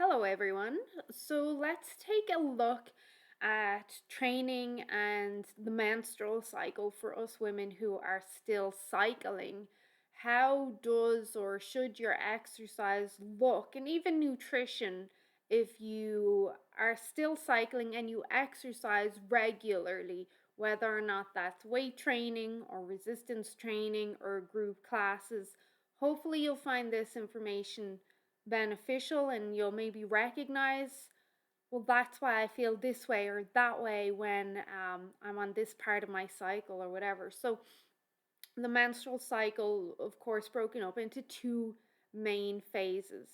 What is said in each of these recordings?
Hello, everyone. So let's take a look at training and the menstrual cycle for us women who are still cycling. How does or should your exercise look, and even nutrition, if you are still cycling and you exercise regularly, whether or not that's weight training or resistance training or group classes? Hopefully, you'll find this information beneficial and you'll maybe recognize, well, that's why I feel this way or that way when I'm on this part of my cycle or whatever. So the menstrual cycle, of course, broken up into two main phases,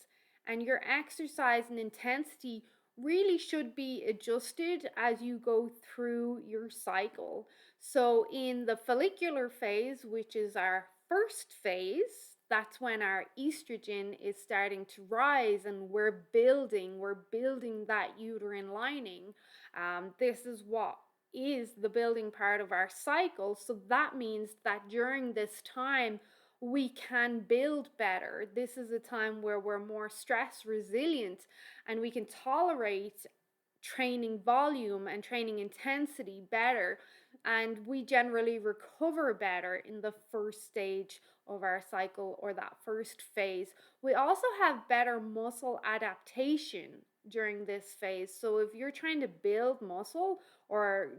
and your exercise and intensity really should be adjusted as you go through your cycle. So in the follicular phase, which is our first phase, that's when our estrogen is starting to rise and we're building that uterine lining. This is what is the building part of our cycle. So that means that during this time, we can build better. This is a time where we're more stress resilient and we can tolerate training volume and training intensity better, and we generally recover better in the first stage of our cycle or that first phase. We also have better muscle adaptation during this phase. So if you're trying to build muscle or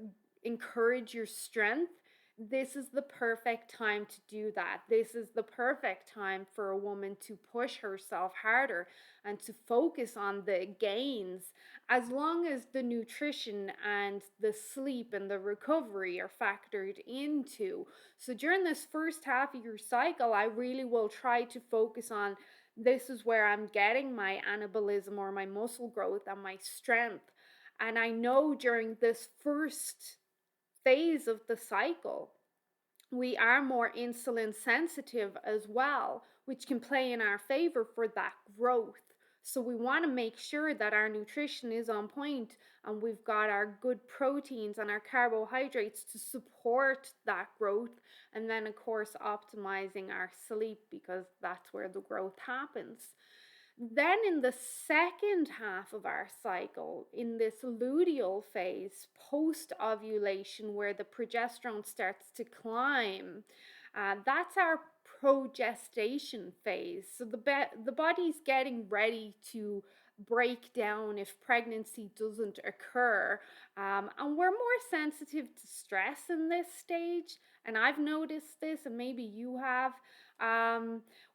encourage your strength, this is the perfect time to do that. This is the perfect time for a woman to push herself harder and to focus on the gains, as long as the nutrition and the sleep and the recovery are factored into. So during this first half of your cycle, I really will try to focus on, this is where I'm getting my anabolism or my muscle growth and my strength. And I know during this first phase of the cycle, we are more insulin sensitive as well, which can play in our favor for that growth. So we want to make sure that our nutrition is on point and we've got our good proteins and our carbohydrates to support that growth. And then, of course, optimizing our sleep, because that's where the growth happens. Then, in the second half of our cycle, in this luteal phase, post ovulation, where the progesterone starts to climb, that's our progestation phase. So the body's getting ready to break down if pregnancy doesn't occur. And we're more sensitive to stress in this stage. And I've noticed this, and maybe you have.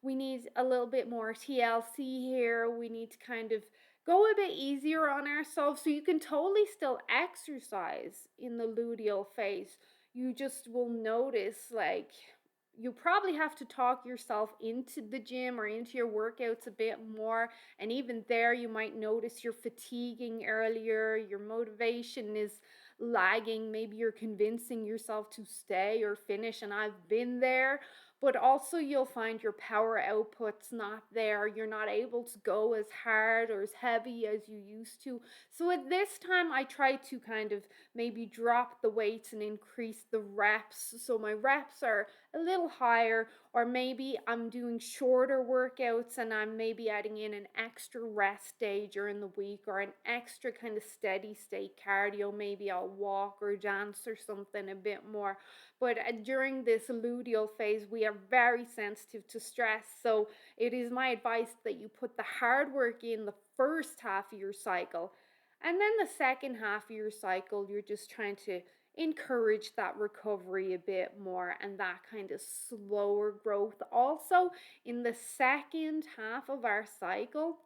We need a little bit more TLC here. We need to kind of go a bit easier on ourselves. So you can totally still exercise in the luteal phase. You just will notice, like, you probably have to talk yourself into the gym or into your workouts a bit more. And even there, you might notice you're fatiguing earlier, your motivation is lagging. Maybe you're convincing yourself to stay or finish, and I've been there. But also, you'll find your power output's not there. You're not able to go as hard or as heavy as you used to. So at this time, I try to kind of maybe drop the weights and increase the reps. So my reps are a little higher, or maybe I'm doing shorter workouts and I'm maybe adding in an extra rest day during the week or an extra kind of steady state cardio. Maybe I'll walk or dance or something a bit more. But during this luteal phase, we are very sensitive to stress. So it is my advice that you put the hard work in the first half of your cycle. And then the second half of your cycle, you're just trying to encourage that recovery a bit more and that kind of slower growth. Also, in the second half of our cycle,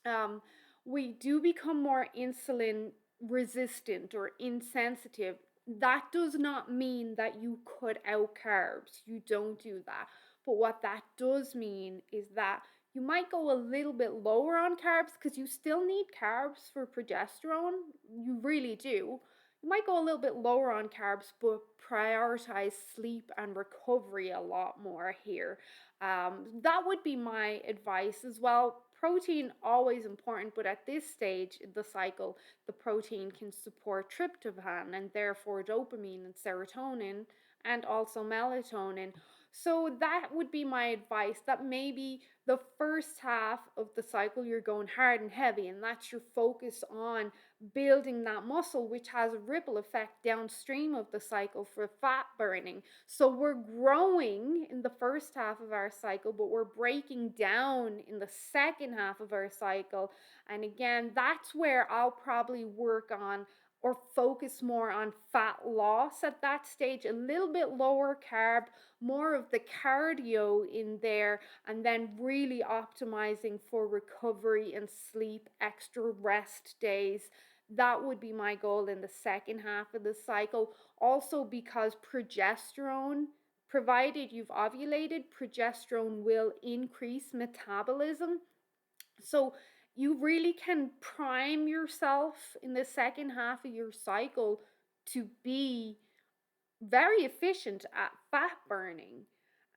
um, we do become more insulin resistant or insensitive. That does not mean that you cut out carbs. You don't do that. But what that does mean is that you might go a little bit lower on carbs, because you still need carbs for progesterone. You really do. You might go a little bit lower on carbs, but prioritize sleep and recovery a lot more here. That would be my advice as well. Protein always important, but at this stage in the cycle, the protein can support tryptophan and therefore dopamine and serotonin and also melatonin. So that would be my advice, that maybe the first half of the cycle you're going hard and heavy, and that's your focus on building that muscle, which has a ripple effect downstream of the cycle for fat burning. So we're growing in the first half of our cycle, but we're breaking down in the second half of our cycle. And again, that's where I'll probably work on or focus more on fat loss at that stage, a little bit lower carb, more of the cardio in there, and then really optimizing for recovery and sleep, extra rest days. That would be my goal in the second half of the cycle. Also, because progesterone, provided you've ovulated, progesterone will increase metabolism. So you really can prime yourself in the second half of your cycle to be very efficient at fat burning.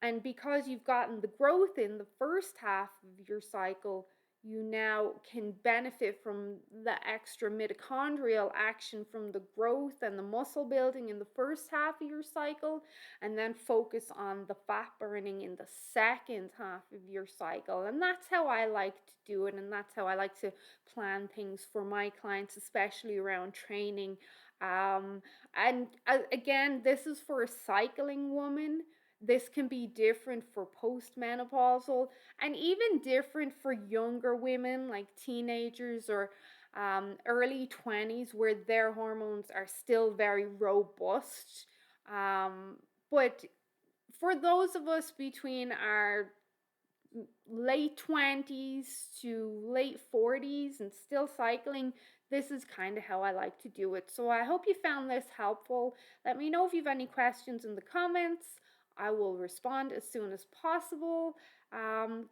And because you've gotten the growth in the first half of your cycle, you now can benefit from the extra mitochondrial action from the growth and the muscle building in the first half of your cycle, and then focus on the fat burning in the second half of your cycle. And that's how I like to do it, and that's how I like to plan things for my clients, especially around training. And again, this is for a cycling woman. This can be different for postmenopausal and even different for younger women like teenagers or early 20s where their hormones are still very robust. But for those of us between our late 20s to late 40s and still cycling, this is kind of how I like to do it. So I hope you found this helpful. Let me know if you have any questions in the comments. I will respond as soon as possible.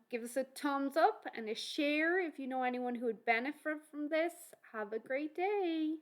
Give us a thumbs up and a share if you know anyone who would benefit from this. Have a great day.